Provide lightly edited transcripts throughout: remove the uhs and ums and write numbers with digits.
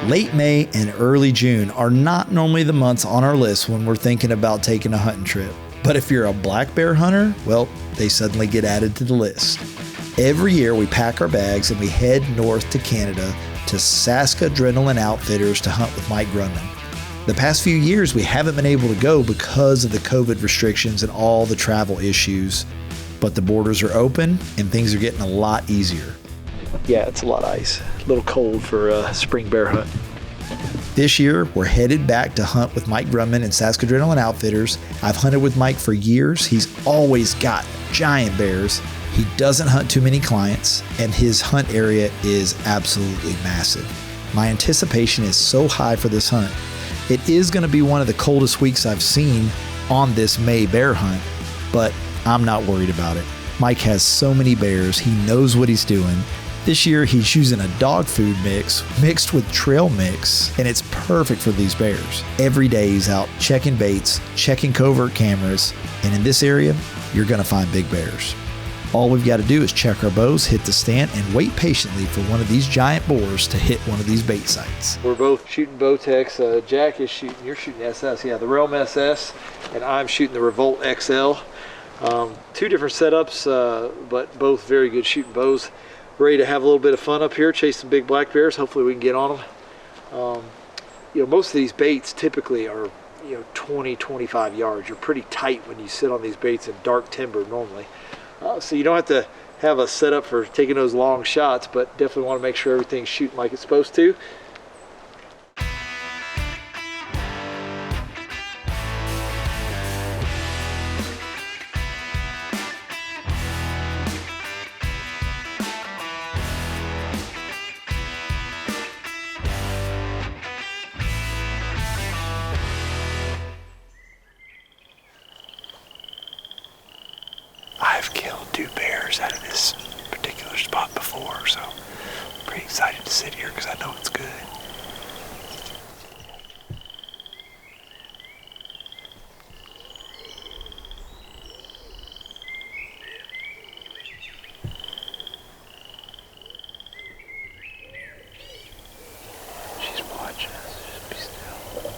Late May and early June are not normally the months on our list when we're thinking about taking a hunting trip. But if you're a black bear hunter, well, they suddenly get added to the list. Every year we pack our bags and we head north to Canada to Sask Adrenaline Outfitters to hunt with Mike Grumman. The past few years we haven't been able to go because of the COVID restrictions and all the travel issues, but the borders are open and things are getting a lot easier. Yeah, it's a lot of ice. A little cold for a spring bear hunt. This year, we're headed back to hunt with Mike Grumman and Sask Adrenaline Outfitters. I've hunted with Mike for years. He's always got giant bears. He doesn't hunt too many clients, and his hunt area is absolutely massive. My anticipation is so high for this hunt. It is going to be one of the coldest weeks I've seen on this May bear hunt, but I'm not worried about it. Mike has so many bears. He knows what he's doing. This year, he's using a dog food mix mixed with trail mix, and it's perfect for these bears. Every day, he's out checking baits, checking covert cameras, and in this area, you're going to find big bears. All we've got to do is check our bows, hit the stand, and wait patiently for one of these giant boars to hit one of these bait sites. We're both shooting Bowtex. Jack is shooting, you're shooting SS, yeah, the Realm SS, and I'm shooting the Revolt XL. Two different setups, but both very good shooting bows. Ready to have a little bit of fun up here, chase some big black bears. Hopefully we can get on them. Most of these baits typically are 20, 25 yards. You're pretty tight when you sit on these baits in dark timber normally. So you don't have to have a setup for taking those long shots, but definitely want to make sure everything's shooting like it's supposed to. I've killed 2 bears out of this particular spot before, so I'm pretty excited to sit here because I know it's good. She's watching us. Just be still.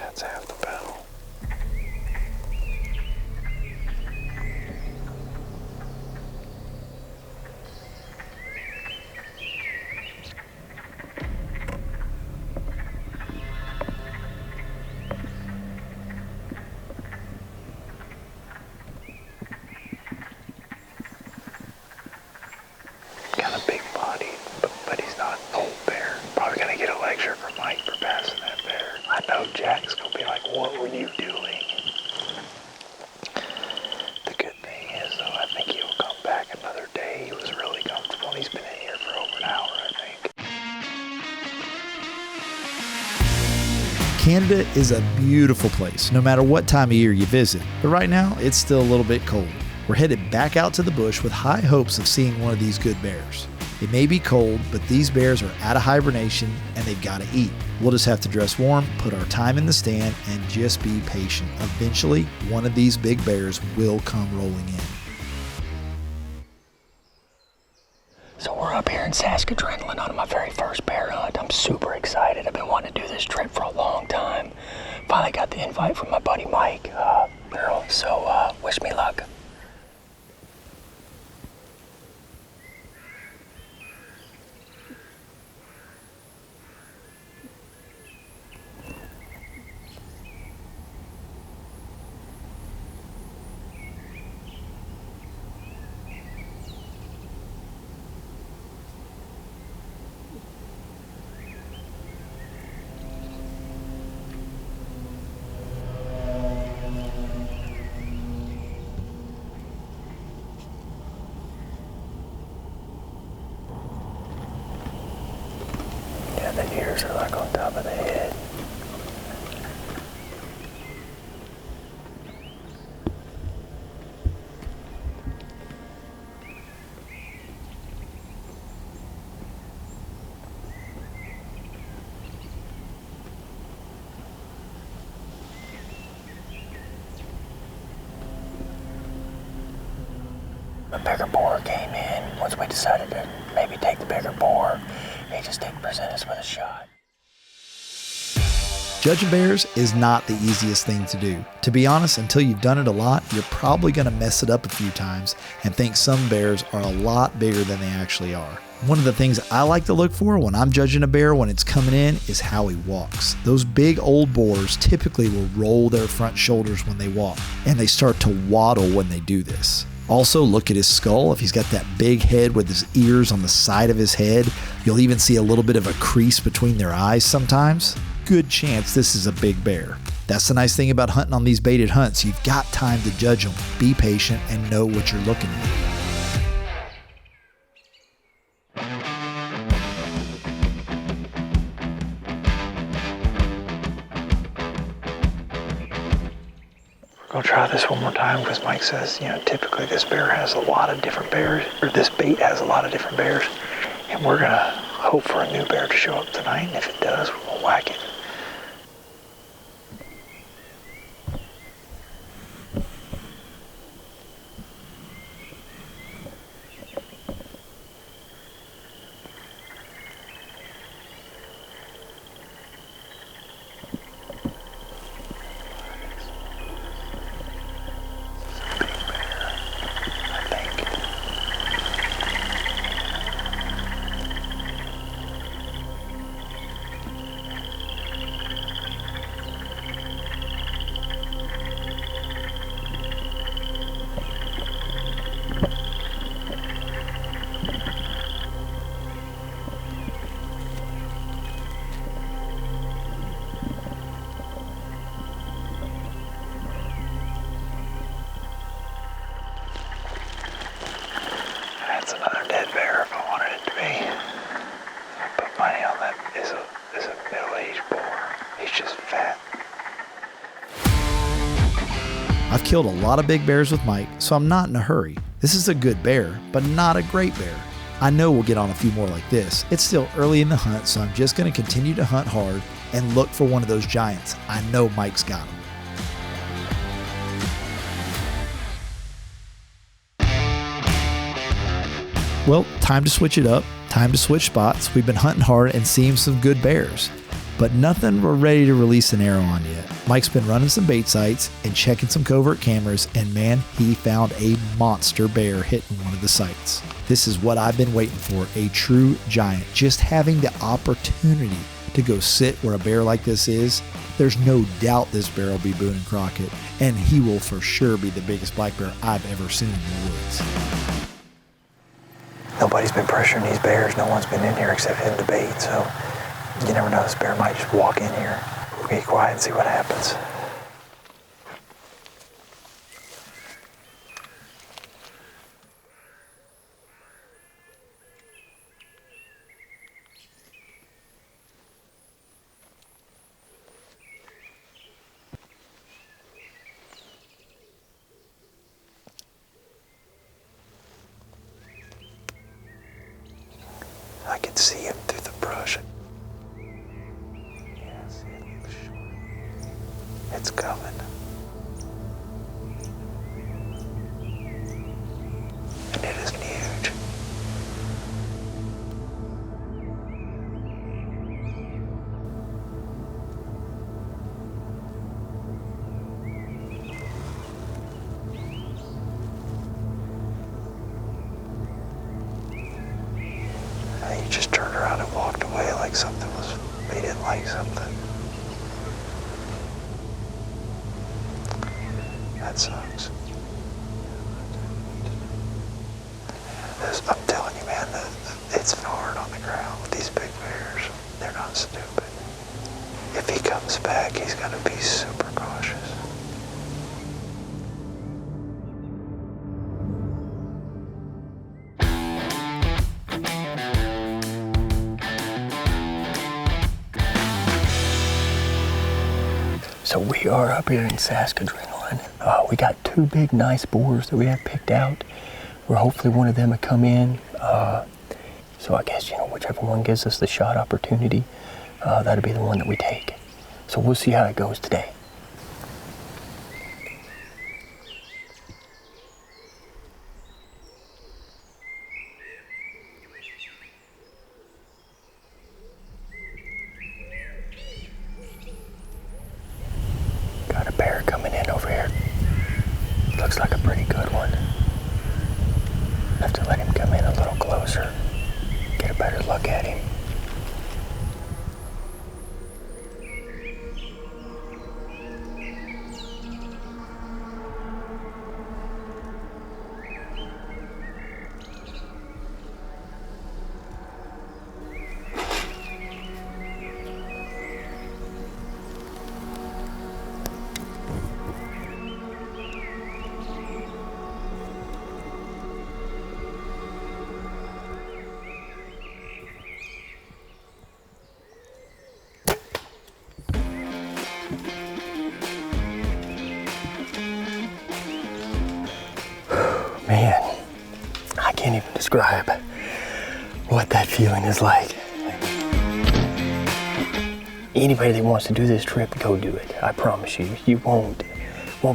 That's half the battle. Got a big body, but he's not an old bear. Probably gonna get a lecture from Mike for passing that bear. I know Jack's gonna be like, what were you doing? The good thing is, though, I think he'll come back another day. He was really comfortable. He's been in here for over an hour, I think. Canada is a beautiful place, no matter what time of year you visit. But right now, it's still a little bit cold. We're headed back out to the bush with high hopes of seeing one of these good bears. It may be cold, but these bears are out of hibernation and they've got to eat. We'll just have to dress warm, put our time in the stand, and just be patient. Eventually, one of these big bears will come rolling in. So we're up here in Sask Adrenaline on my very first bear hunt. I'm super excited. I've been wanting to do this trip for a long time. Finally got the invite from my buddy Mike. So wish me luck. A bigger boar came in. Once we decided to maybe take the bigger boar, he just didn't present us with a shot. Judging bears is not the easiest thing to do. To be honest, until you've done it a lot, you're probably going to mess it up a few times and think some bears are a lot bigger than they actually are. One of the things I like to look for when I'm judging a bear when it's coming in is how he walks. Those big old boars typically will roll their front shoulders when they walk, and they start to waddle when they do this. Also, look at his skull. If he's got that big head with his ears on the side of his head, you'll even see a little bit of a crease between their eyes sometimes. Good chance this is a big bear. That's the nice thing about hunting on these baited hunts. You've got time to judge them, be patient, and know what you're looking at. We're gonna try this one more time because Mike says, typically this bear has a lot of different bears, or this bait has a lot of different bears, and we're gonna hope for a new bear to show up tonight, and if it does, we'll whack it. That's another dead bear if I wanted it to be. I put money on that is a middle-aged boar. He's just fat. I've killed a lot of big bears with Mike, so I'm not in a hurry. This is a good bear, but not a great bear. I know we'll get on a few more like this. It's still early in the hunt, so I'm just going to continue to hunt hard and look for one of those giants. I know Mike's got them. Well, time to switch it up. Time to switch spots. We've been hunting hard and seeing some good bears, but nothing we're ready to release an arrow on yet. Mike's been running some bait sites and checking some covert cameras, and man, he found a monster bear hitting one of the sites. This is what I've been waiting for, a true giant. Just having the opportunity to go sit where a bear like this is, there's no doubt this bear will be Boone and Crockett, and he will for sure be the biggest black bear I've ever seen in the woods. Nobody's been pressuring these bears. No one's been in here except him to bait, so you never know. This bear might just walk in here. We'll be quiet and see what happens. I can see him through the brush. Yes, it's coming. And it isn't huge. He just turned around and walked away like he didn't like something. That sucks. I'm telling you, man, it's hard on the ground with these big bears. They're not stupid. If he comes back, he's gonna be super cautious. So we are up here in Sask Adrenaline. We got two big nice boars that we have picked out. Where hopefully one of them will come in. So I guess, whichever one gives us the shot opportunity, that'll be the one that we take. So we'll see how it goes today. Looks like a pretty good one. Have to let him come in a little closer, get a better look at him. Man, I can't even describe what that feeling is like. Anybody that wants to do this trip, go do it. I promise you, you won't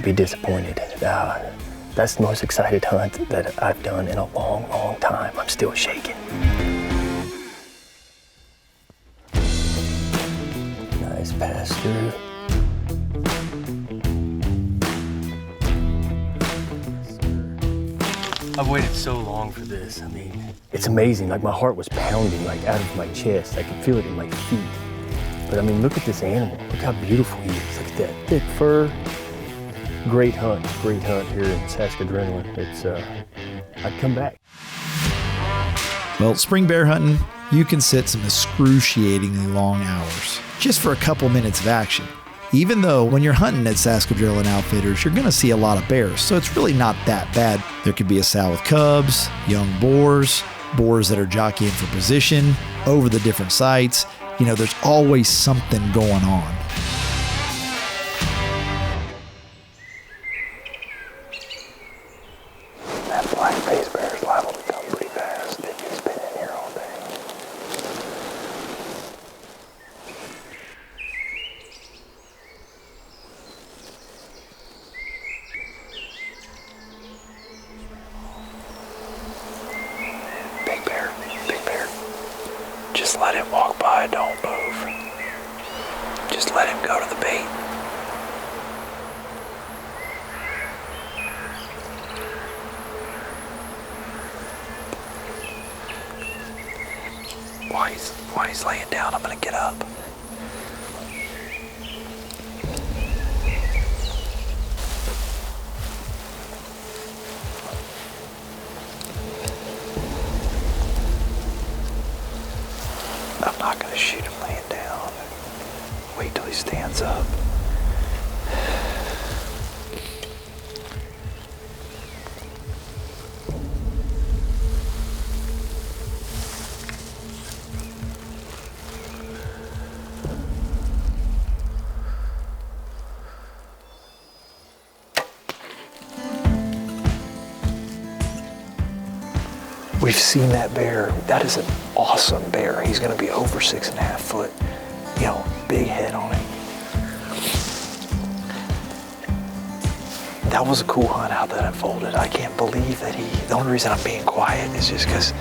be disappointed. That's the most excited hunt that I've done in a long, long time. I'm still shaking. Nice pass through. I've waited so long for this. I mean, it's amazing. Like, my heart was pounding, like, out of my chest. I could feel it in my feet. But I mean, look at this animal. Look how beautiful he is. Look at that thick fur. Great hunt here in Sask Adrenaline. It's, I'd come back. Well, spring bear hunting, you can sit some excruciatingly long hours just for a couple minutes of action. Even though when you're hunting at Sask Adrenaline Outfitters, you're going to see a lot of bears, so it's really not that bad. There could be a sow with cubs, young boars that are jockeying for position, over the different sites. You know, there's always something going on. That black-faced bear is liable to come pretty fast if he's been in here all day. Big bear. Just let him walk by, don't move. Just let him go to the bait. While he's laying down, I'm gonna get up. I'm not gonna shoot him laying down. Wait till he stands up. We've seen that bear. That is an awesome bear. He's gonna be over 6.5 foot. You know, big head on him. That was a cool hunt how that unfolded. I can't believe that the only reason I'm being quiet is just because,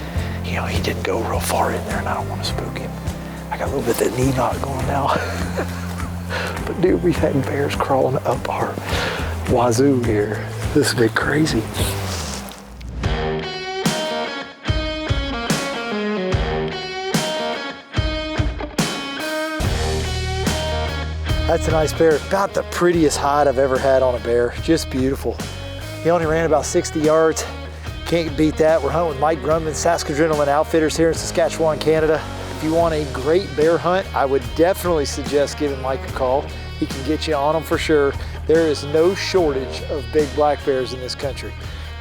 you know, he didn't go real far in there and I don't want to spook him. I got a little bit of that knee knot going now. But dude, we've had bears crawling up our wazoo here. This has been crazy. That's a nice bear. About the prettiest hide I've ever had on a bear. Just beautiful. He only ran about 60 yards. Can't beat that. We're hunting with Mike Grumman, Sask Adrenaline Outfitters here in Saskatchewan, Canada. If you want a great bear hunt, I would definitely suggest giving Mike a call. He can get you on them for sure. There is no shortage of big black bears in this country.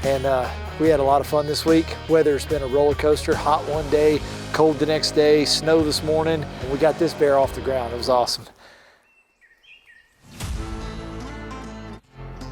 And we had a lot of fun this week. Weather's been a roller coaster. Hot one day, cold the next day, snow this morning. And we got this bear off the ground. It was awesome.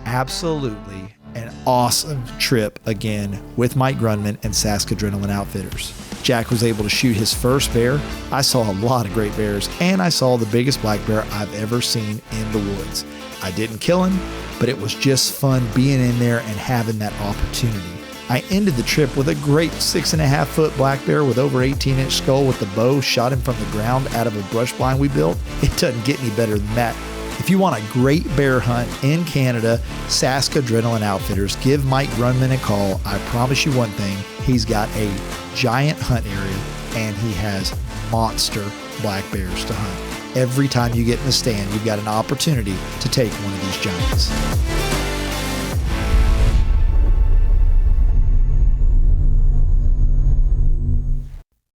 Absolutely an awesome trip again with Mike Grumman and Sask Adrenaline Outfitters. Jack was able to shoot his first bear. I saw a lot of great bears, and I saw the biggest black bear I've ever seen in the woods. I didn't kill him, but it was just fun being in there and having that opportunity. I ended the trip with a great 6.5 foot black bear with over 18-inch skull with the bow, shot him from the ground out of a brush blind we built. It doesn't get any better than that. If you want a great bear hunt in Canada, Sask Adrenaline Outfitters, give Mike Grunman a call. I promise you one thing, he's got a giant hunt area and he has monster black bears to hunt. Every time you get in the stand, you've got an opportunity to take one of these giants.